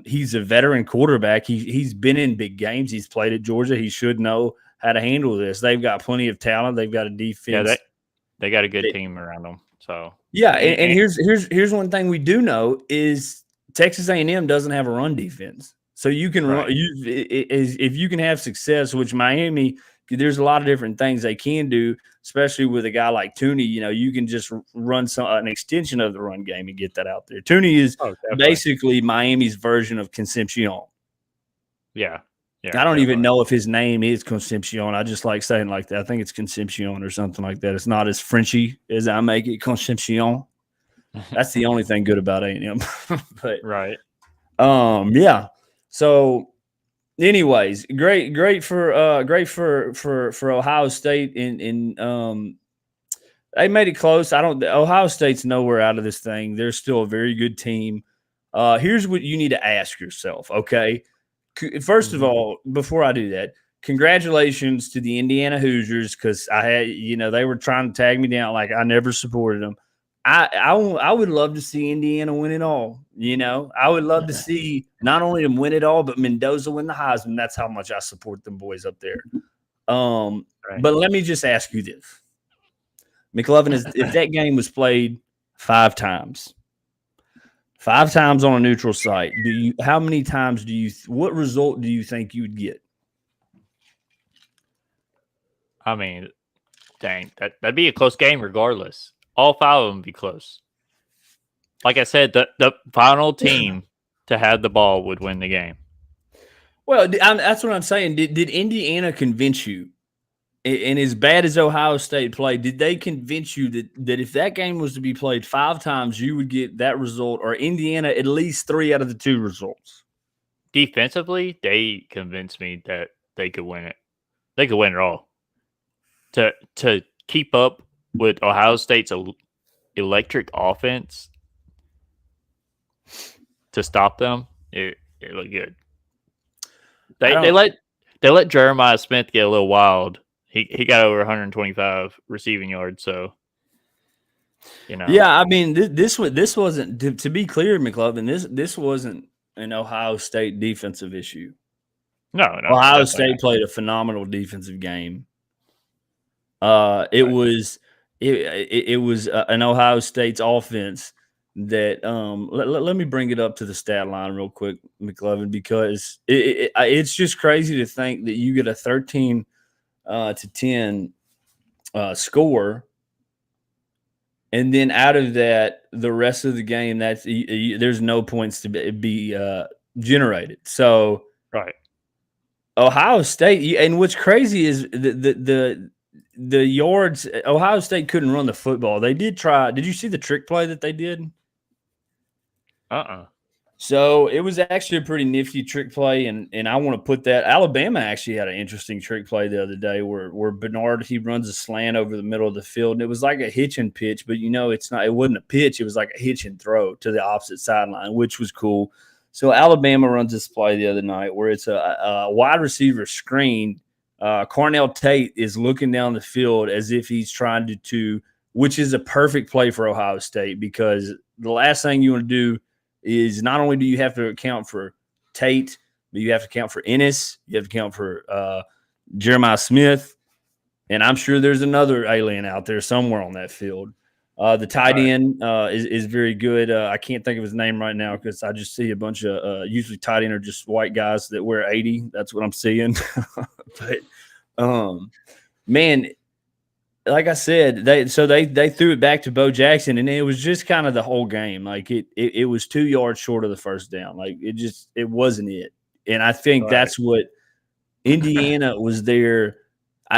He's a veteran quarterback. He's been in big games. He's played at Georgia. He should know how to handle this. They've got plenty of talent. They've got a defense. Yeah, they got a good team around them. So yeah, and here's one thing we do know is Texas A&M doesn't have a run defense. So you can run if you can have success, which Miami, there's a lot of different things they can do, especially with a guy like Tooney. You can just run an extension of the run game and get that out there. Tooney is basically Miami's version of Concepcion. Yeah. I don't even know if his name is Concepcion. I just like saying like that. I think it's Concepcion or something like that. It's not as Frenchy as I make it, Concepcion. That's the only thing good about A&M. But yeah. So, anyways, great for Ohio State. They made it close. Ohio State's nowhere out of this thing. They're still a very good team. Here's what you need to ask yourself. Okay. First of all, before I do that, congratulations to the Indiana Hoosiers, because I had, they were trying to tag me down like I never supported them. I would love to see Indiana win it all. I would love to see not only them win it all, but Mendoza win the Heisman. That's how much I support them boys up there. But let me just ask you this, McLovin, if that game was played 5 times on a neutral site, how many times what result do you think you would get? I mean, dang, that'd be a close game regardless. All 5 of them be close. Like I said, the final team to have the ball would win the game. Well, that's what I'm saying. Did Indiana convince you? And as bad as Ohio State played, did they convince you that if that game was to be played 5 times, you would get that result, or Indiana at least 3 out of the 2 results? Defensively, they convinced me that they could win it. They could win it all. To keep up with Ohio State's electric offense, to stop them, it looked good. They let Jeremiah Smith get a little wild. He got over 125 receiving yards, so Yeah, I mean this wasn't, to be clear, McLovin. This wasn't an Ohio State defensive issue. No. Ohio State played a phenomenal defensive game. It was an Ohio State's offense that let me bring it up to the stat line real quick, McLovin, because it's just crazy to think that you get a 13 to 10 score, and then out of that, the rest of the game, there's no points to be generated. So Ohio State, and what's crazy is the yards. Ohio State couldn't run the football. They did try. Did you see the trick play that they did? So it was actually a pretty nifty trick play, and I want to put that. Alabama actually had an interesting trick play the other day where Bernard, he runs a slant over the middle of the field, and it was like a hitch and pitch, but it's not. It wasn't a pitch. It was like a hitch and throw to the opposite sideline, which was cool. So Alabama runs this play the other night where it's a wide receiver screen. Cornell Tate is looking down the field as if he's trying to, which is a perfect play for Ohio State, because the last thing you want to do is, not only do you have to account for Tate, but you have to account for Ennis, you have to account for Jeremiah Smith, and I'm sure there's another alien out there somewhere on that field. The tight end is very good. I can't think of his name right now because I just see a bunch of usually tight end are just white guys that wear 80. That's what I'm seeing. But man, like I said, they threw it back to Bo Jackson, and it was just kind of the whole game. Like it was 2 yards short of the first down. Like it wasn't it. And I think that's what Indiana was there.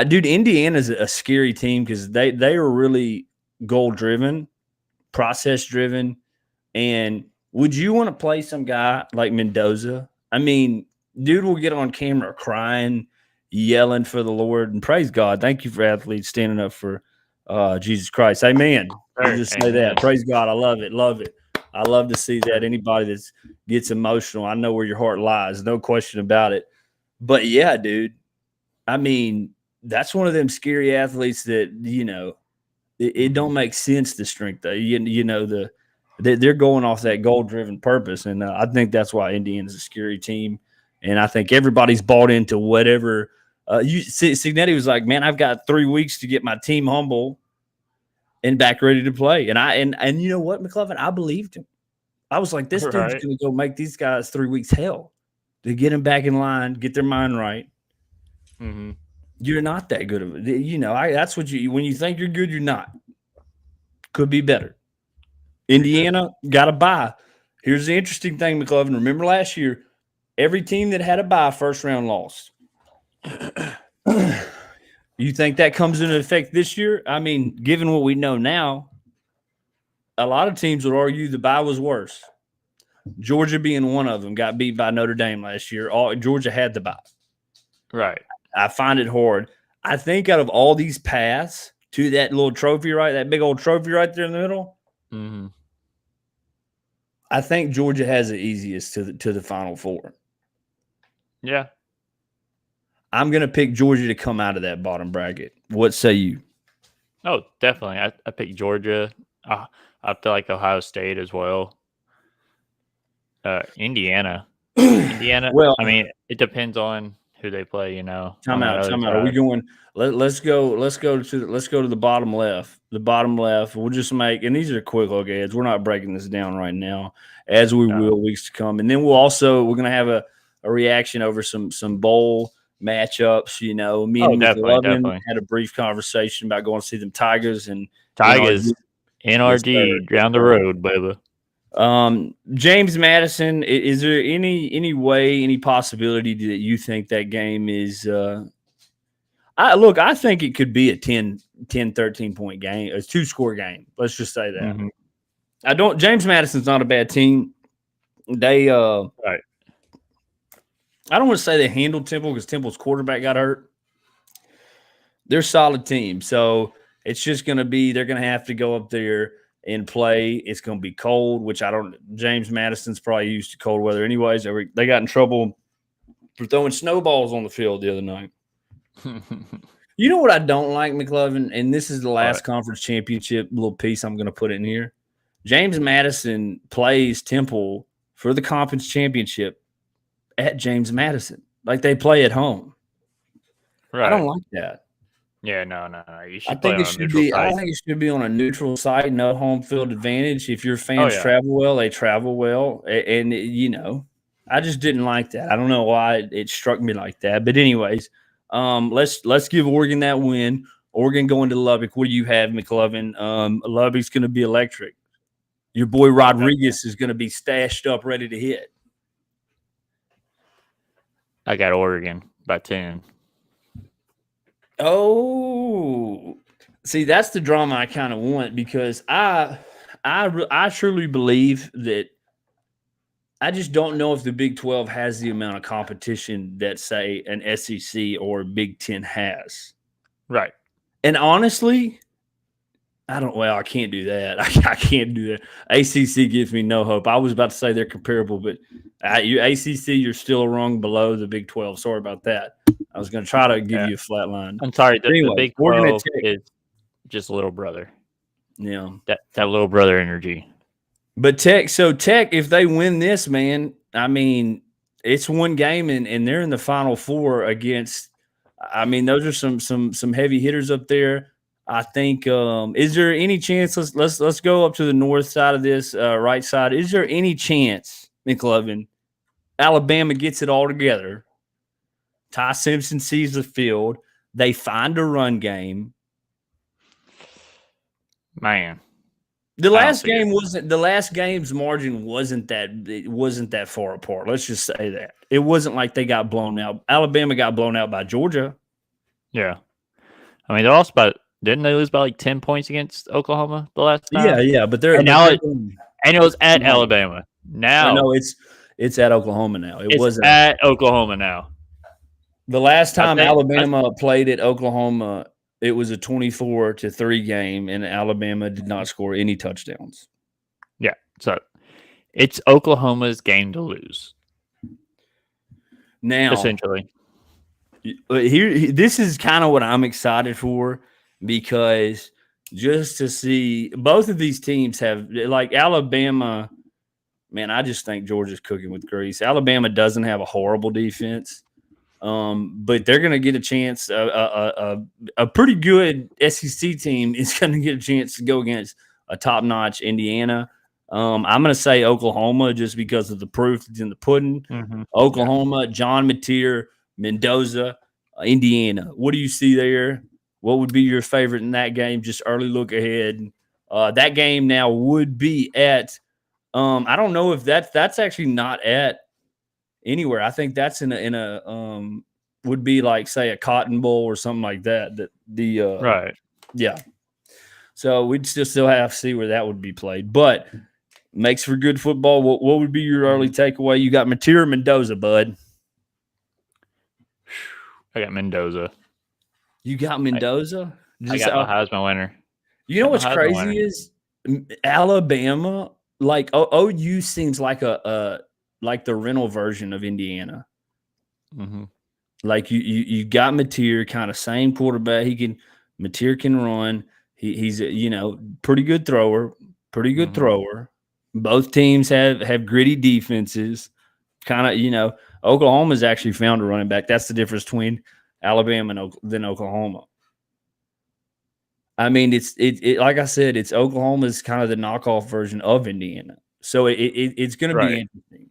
Dude, Indiana's a scary team because they were really goal driven, process driven. And would you want to play some guy like Mendoza? I mean, dude will get on camera crying, yelling for the Lord, and praise God. Thank you for athletes standing up for Jesus Christ. Amen. I'll just say that. Praise God. I love it. Love it. I love to see that. Anybody that gets emotional, I know where your heart lies. No question about it. But yeah, dude, I mean, that's one of them scary athletes that, it don't make sense, the strength. They're going off that goal-driven purpose, and I think that's why Indiana's a scary team. And I think everybody's bought into whatever Signetti was like, man, I've got 3 weeks to get my team humble and back ready to play. And you know what, McLovin? I believed him. I was like, this dude's Right. going to go make these guys 3 weeks hell to get them back in line, get their mind right. Mm-hmm. You're not that good of it. You know, that's what when you think you're good, you're not. Could be better. Indiana got a bye. Here's the interesting thing, McLovin. Remember last year, every team that had a bye first round lost. You think that comes into effect this year? I mean, given what we know now, a lot of teams would argue the bye was worse. Georgia being one of them got beat by Notre Dame last year. Georgia had the bye. Right. I find it hard. I think out of all these paths to that little trophy, right, that big old trophy right there in the middle, Mm-hmm. I think Georgia has the easiest to the Final Four. Yeah. I'm going to pick Georgia to come out of that bottom bracket. What say you? Oh, definitely. I picked Georgia. I feel like Ohio State as well. Indiana. Well, I mean, it depends on who they play. You know. Time out. Are we going? Let's go to the bottom left. The bottom left. We'll just make, and these are quick look ads. We're not breaking this down right now, as we will weeks to come. And then we're going to have a reaction over some bowl matchups. You know, me and McLovin had a brief conversation about going to see them Tigers and NRG down the road, baby. James Madison, is there any way, any possibility that you think that game is I think it could be a 10 13 point game, a 2-score game. Let's just say that. Mm-hmm. James Madison's not a bad team. They right. I don't want to say they handled Temple because Temple's quarterback got hurt. They're a solid team. So it's just going to be, they're going to have to go up there and play. It's going to be cold, which James Madison's probably used to cold weather anyways. They got in trouble for throwing snowballs on the field the other night. You know what I don't like, McLovin? And this is the last conference championship little piece I'm going to put in here. James Madison plays Temple for the conference championship at James Madison. Like they play at home. Right. I don't like that. Yeah, no. You should I think it should be on a neutral site, no home field advantage. If your fans travel well, they travel well. And you know, I just didn't like that. I don't know why it struck me like that. But anyways, let's give Oregon that win. Oregon going to Lubbock. What do you have, McLovin? Lubbock's going to be electric. Your boy Rodriguez is going to be stashed up, ready to hit. I got Oregon by 10. Oh, see, that's the drama I kind of want because I truly believe that I just don't know if the Big 12 has the amount of competition that, say, an SEC or Big 10 has. Right. And honestly, I can't do that. I can't do that. ACC gives me no hope. I was about to say they're comparable, but ACC, you're still a rung below the Big 12. Sorry about that. I was going to try to give you a flat line. I'm sorry. The Big 12 is just a little brother. Yeah. That little brother energy. But Tech, if they win this, man, I mean, it's one game and they're in the Final Four against, I mean, those are some heavy hitters up there. I think, is there any chance, let's go up to the north side of this, right side. Is there any chance, McLovin, Alabama gets it all together? Ty Simpson sees the field. They find a run game. Man. The last game's margin wasn't that far apart. Let's just say that. It wasn't like they got blown out. Alabama got blown out by Georgia. Yeah. I mean, didn't they lose by like 10 points against Oklahoma the last time? Yeah, but it was at Alabama. Now no, it's at Oklahoma now. It wasn't at Oklahoma now. The last time Alabama played at Oklahoma, it was a 24-3 game, and Alabama did not score any touchdowns. Yeah, so it's Oklahoma's game to lose. Now, essentially, this is kind of what I'm excited for because just to see both of these teams have, like Alabama, man, I just think Georgia's cooking with grease. Alabama doesn't have a horrible defense. But they're going to get a chance. A pretty good SEC team is going to get a chance to go against a top-notch Indiana. I'm going to say Oklahoma just because of the proof that's in the pudding. Mm-hmm. Oklahoma, John Mateer, Mendoza, Indiana. What do you see there? What would be your favorite in that game? Just early look ahead. That game now would be at. I don't know if that's actually not at anywhere. I think that's in a would be like say a Cotton Bowl or something like that. That the Right. yeah. So we'd still have to see where that would be played, but makes for good football. What would be your early takeaway? You got Mateer Mendoza, bud. I got Mendoza. You got Mendoza. I got my Heisman winner. You know what's crazy is Alabama. Like OU seems like like the rental version of Indiana. Mm-hmm. Like you got Mateer, kind of same quarterback. Mateer can run. He's a pretty good thrower. Both teams have gritty defenses. Kind of Oklahoma's actually found a running back. That's the difference between Alabama and Oklahoma. I mean, it's like I said, it's Oklahoma's kind of the knockoff version of Indiana. So it's going to be interesting.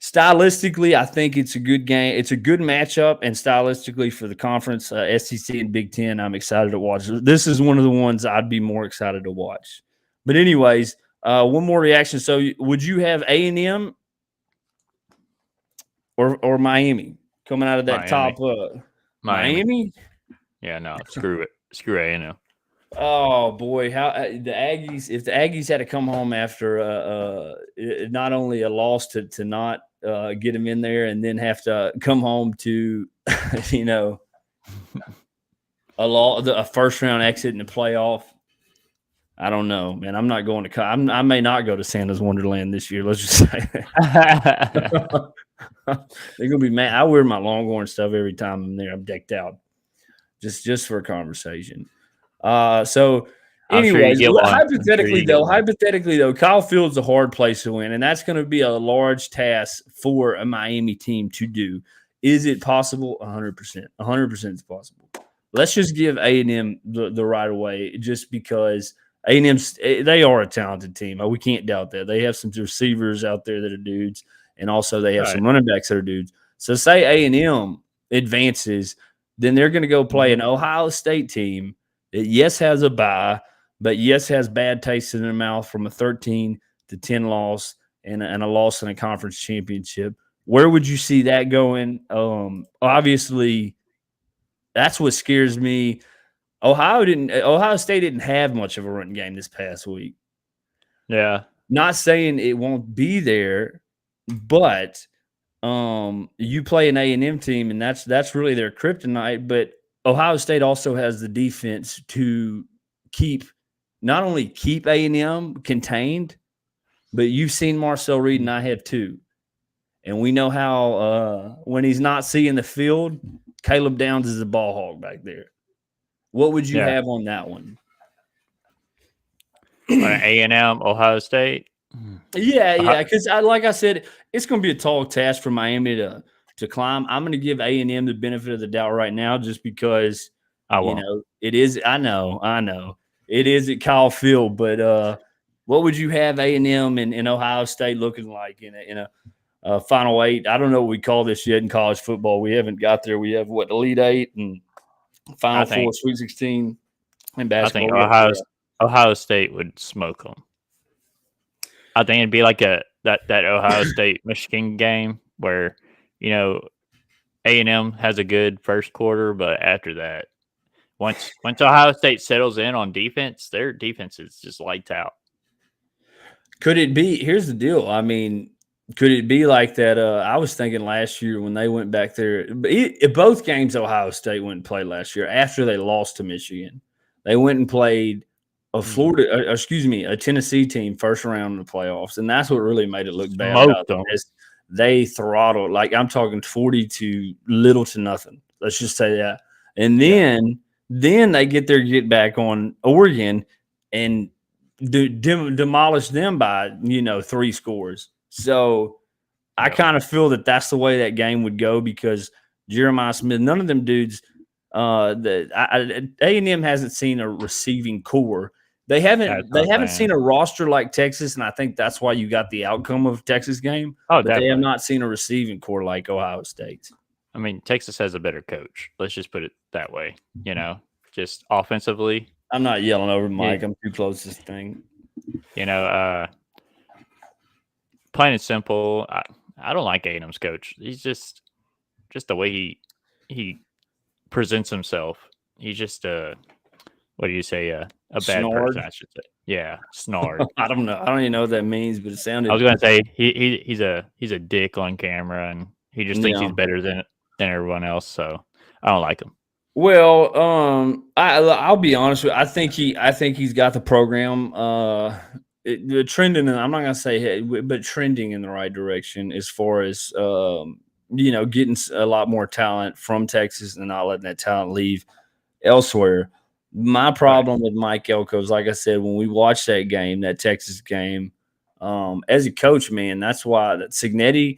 Stylistically, I think it's a good game. It's a good matchup, and stylistically for the conference, SEC and Big Ten, I'm excited to watch. This is one of the ones I'd be more excited to watch. But anyways, one more reaction. So, would you have A&M or Miami coming out of that top? Miami? Yeah, no, screw it. Screw A&M. Oh boy, how the Aggies! If the Aggies had to come home after not only a loss to not get them in there, and then have to come home to a first round exit in the playoff. I don't know, man. I'm not going to. I may not go to Santa's Wonderland this year. Let's just say that. They're gonna be mad. I wear my Longhorn stuff every time I'm there. I'm decked out, just for a conversation. So anyways, hypothetically though, Kyle Field's a hard place to win, and that's going to be a large task for a Miami team to do. Is it possible? 100%. 100% is possible. Let's just give A&M the right of way, just because A&M, they are a talented team. We can't doubt that. They have some receivers out there that are dudes, and also they have some running backs that are dudes. So say A&M advances, then they're going to go play an Ohio State team that, yes, has a bye, but, yes, has bad taste in their mouth from a 13-10 loss and a loss in a conference championship. Where would you see that going? Obviously, that's what scares me. Ohio State didn't have much of a run game this past week. Yeah. Not saying it won't be there, but you play an A&M team, and that's really their kryptonite. But Ohio State also has the defense to not only keep A&M contained, but you've seen Marcel Reed, and I have too. And we know how when he's not seeing the field, Caleb Downs is a ball hog back there. What would you have on that one? A&M, Ohio State? Yeah, because like I said, it's going to be a tall task for Miami to climb. I'm going to give A&M the benefit of the doubt right now, just because it is. I know it is at Kyle Field, but what would you have A&M and Ohio State looking like in a Final Eight? I don't know what we call this yet in college football. We haven't got there. We have Elite Eight and Final Four, Sweet 16, and basketball. I think Ohio State would smoke them. I think it'd be like that Ohio State Michigan game where A&M has a good first quarter, but after that, once Ohio State settles in on defense, their defense is just lights out. Could it be? Here's the deal. I mean, could it be like that? I was thinking last year when they went back there, both games Ohio State went and played last year after they lost to Michigan. They went and played a Tennessee team first round in the playoffs, and that's what really made it look bad about them. They throttled, like I'm talking 40 to little to nothing. Let's just say that. And then they get back on Oregon and demolish them by 3 scores. So I kind of feel that's the way that game would go, because Jeremiah Smith. None of them dudes. A&M hasn't seen a receiving core. They That's haven't what they I'm haven't saying. seen a roster like Texas, and I think that's why you got the outcome of Texas game. Oh, But they have definitely. not seen a receiving core like Ohio State's. I mean, Texas has a better coach. Let's just put it that way. Just offensively. I'm not yelling over Yeah. Mike. I'm too close to this thing. Plain and simple. I don't like A&M's coach. He's just the way he presents himself. He's just what do you say? A bad Snard. person, I should say. Yeah, snard. I don't know. I don't even know what that means, but it I sounded. was gonna say he's a dick on camera, and he just thinks Yeah. he's better than everyone else. So I don't like him. Well, I'll be honest with you. I think he's got the program trending. I'm not gonna say, but trending in the right direction as far as getting a lot more talent from Texas and not letting that talent leave elsewhere. My Right. problem with Mike Elko is, like I said, when we watched that game, that Texas game, as a coach, man, that's why that Signetti.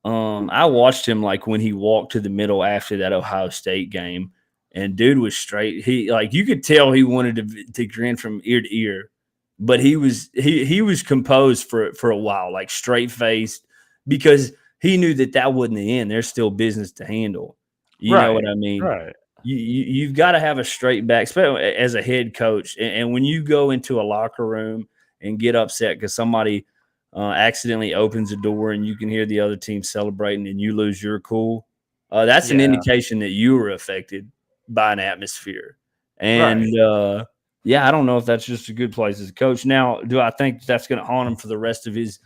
I watched him like when he walked to the middle after that Ohio State game, and dude was straight. He like you could tell he wanted to grin from ear to ear, but he was composed for a while, like straight faced, because he knew that wasn't the end. There's still business to handle. You know what Right. I mean? Right. You've got to have a straight back, especially as a head coach. And when you go into a locker room and get upset because somebody accidentally opens a door and you can hear the other team celebrating and you lose your cool, that's an Yeah. indication that you were affected by an atmosphere. And Right. yeah, I don't know if that's just a good place as a coach. Now, do I think that's going to haunt him for the rest of his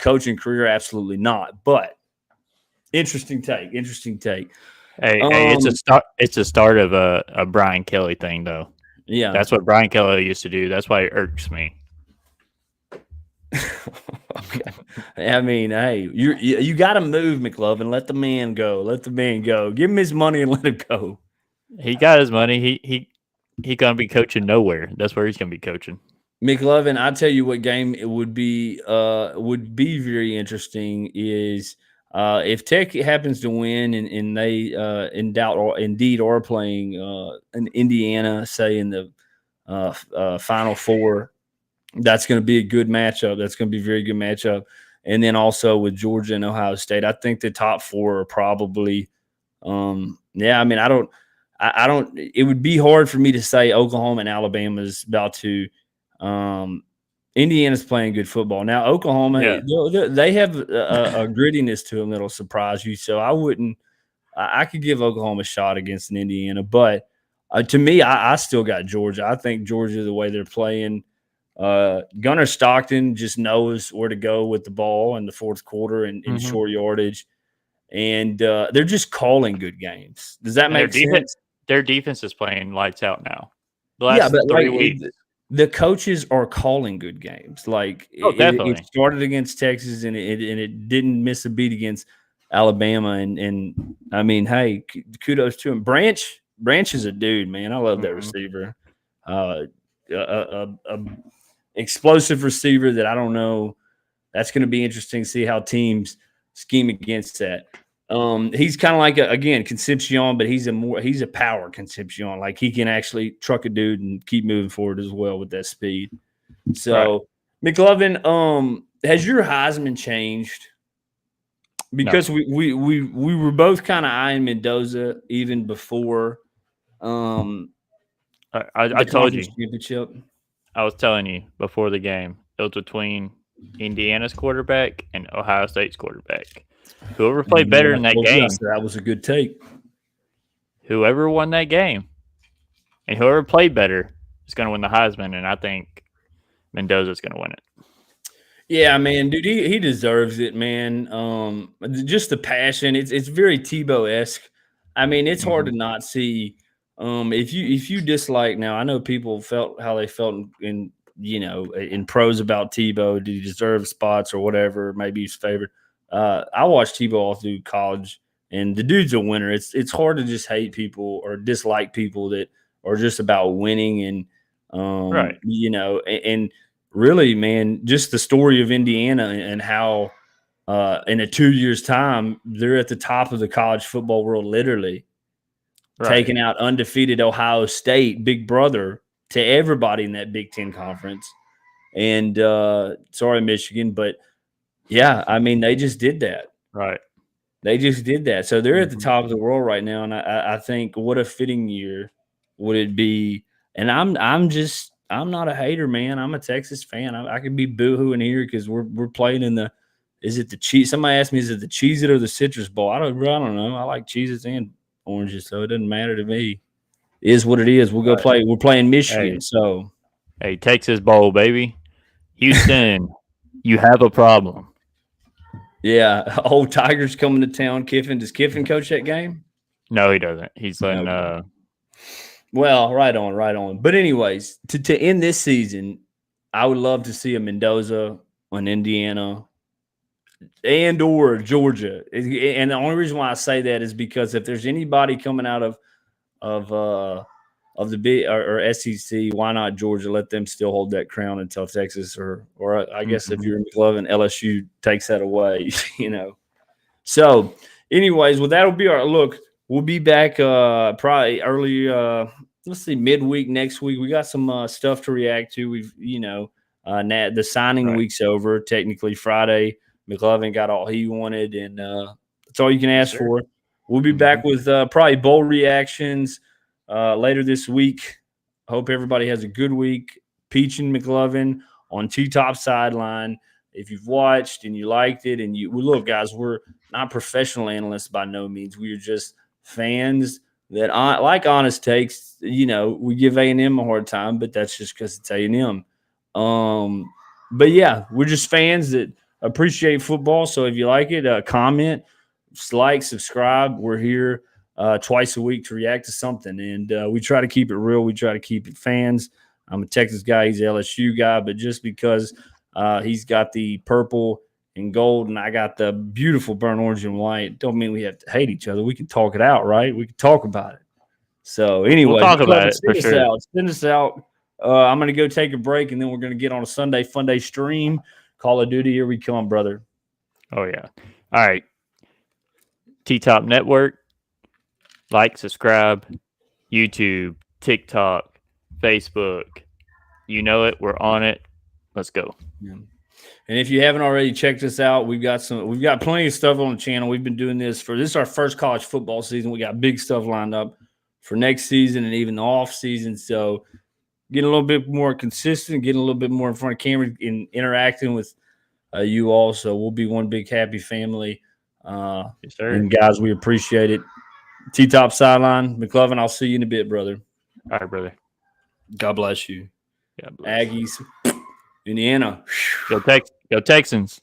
coaching career? Absolutely not. But interesting take. Interesting take. Hey, it's a Um, start. It's a start of a Brian Kelly thing, though. yeah. That's what Brian Kelly used to do. That's why it irks me. Okay. I mean, hey, you got to move, McLovin. Let the man go. Let the man go. Give him his money and let him go. He got his money. He gonna be coaching nowhere. That's where he's gonna be coaching. McLovin, I tell you what game it would be very interesting is if Tech happens to win and they in doubt or indeed are playing in Indiana, say in the Final Four. That's going to be a good matchup. That's going to be a very good matchup. And then also with Georgia and Ohio State, I think the top four are probably, yeah. I mean, I don't. It would be hard for me to say Oklahoma and Alabama is about to. Indiana's playing good football now. Oklahoma, Yeah. they have a grittiness to them that'll surprise you. So I wouldn't. I could give Oklahoma a shot against an Indiana, but to me, I still got Georgia. I think Georgia, the way they're playing. Gunnar Stockton just knows where to go with the ball in the fourth quarter and in Mm-hmm. short yardage, and they're just calling good games. Does that And make sense? their defense is playing lights out now. The Yeah, last but 3 weeks. the coaches are calling good games. Like Oh, it definitely. started against Texas and it didn't miss a beat against Alabama. And I mean, hey, kudos to him. Branch is a dude, man. I love that Mm-hmm. receiver. A explosive receiver that I don't know. That's going to be interesting to see how teams scheme against that. He's kind of like again Concepcion, but he's a power Concepcion. Like he can actually truck a dude and keep moving forward as well with that speed. Right. So McLovin, has your Heisman changed? No. Because we were both kind of eyeing Mendoza even before I the told you. conference championship. I was telling you before the game. It was between Indiana's quarterback and Ohio State's quarterback. Whoever played better in that game, That was a good take. whoever won that game, and whoever played better is going to win the Heisman. And I think Mendoza's going to win it. Yeah, man, dude, he deserves it, man. Just the passion. It's very Tebow-esque. I mean, it's hard Mm-hmm. to not see. If you dislike now, I know people felt how they felt in pros about Tebow. Did he deserve spots or whatever? Maybe he's favored. I watched Tebow all through college, and the dude's a winner. It's hard to just hate people or dislike people that are just about winning and Right. and really, man, just the story of Indiana and how in a 2 years' time, they're at the top of the college football world, literally taking out undefeated Ohio State, big brother to everybody in that Big Ten conference. And sorry, Michigan, but yeah, I mean, they just did that. Right. They just did that. So they're at the top of the world right now. And I think what a fitting year would it be. And I'm not a hater, man. I'm a Texas fan. I could be boohooing here because we're playing in the is it the cheese? Somebody asked me, is it the Cheez It or the Citrus Bowl? I don't know. I like Cheez-Its and oranges, so it doesn't matter to me. It is what it is. We'll go play. We're playing Michigan. So hey, Texas Bowl, baby. Houston, you have a problem. Yeah, old Tigers coming to town. Kiffin, does Kiffin coach that game? No, he doesn't. He's letting. Well, right on. But anyways, to end this season, I would love to see a Mendoza, an Indiana, and or Georgia. And the only reason why I say that is because if there's anybody coming out of the big or SEC, why not Georgia? Let them still hold that crown until Texas or I guess if you're McLovin, LSU takes that away, So, anyways, well, that'll be our look. We'll be back probably early. Let's see, midweek next week. We got some stuff to react to. We've the signing week's over. Technically, Friday, McLovin got all he wanted, and that's all you can ask for. We'll be back with probably bowl reactions later this week. I hope everybody has a good week. Peach and McLovin on TTOP sideline. If you've watched and you liked it, and look, guys, we're not professional analysts by no means. We are just fans that like honest takes. We give A&M a hard time, but that's just because it's A&M. But yeah, we're just fans that appreciate football. So if you like it, comment, like, subscribe. We're here twice a week to react to something, and we try to keep it real. We try to keep it fans. I'm a Texas guy. He's an LSU guy, but just because he's got the purple and gold and I got the beautiful burnt orange and white, don't mean we have to hate each other. We can talk it out, right? We can talk about it. So anyway, we'll talk about it for sure. Send us out. I'm going to go take a break, and then we're going to get on a Sunday Fun Day stream. Call of Duty, here we come, brother. Oh, yeah. All right. T-Top Network. Like, subscribe. YouTube, TikTok, Facebook. You know it. We're on it. Let's go. Yeah. And if you haven't already checked us out, we've got plenty of stuff on the channel. We've been doing this is our first college football season. We got big stuff lined up for next season and even the off season. So getting a little bit more consistent, getting a little bit more in front of camera and interacting with you all. So we'll be one big happy family. Yes, sir. And guys, we appreciate it. T-Top sideline. McLovin, I'll see you in a bit, brother. All right, brother. God bless you. God bless. Aggies. Indiana. Go Texans.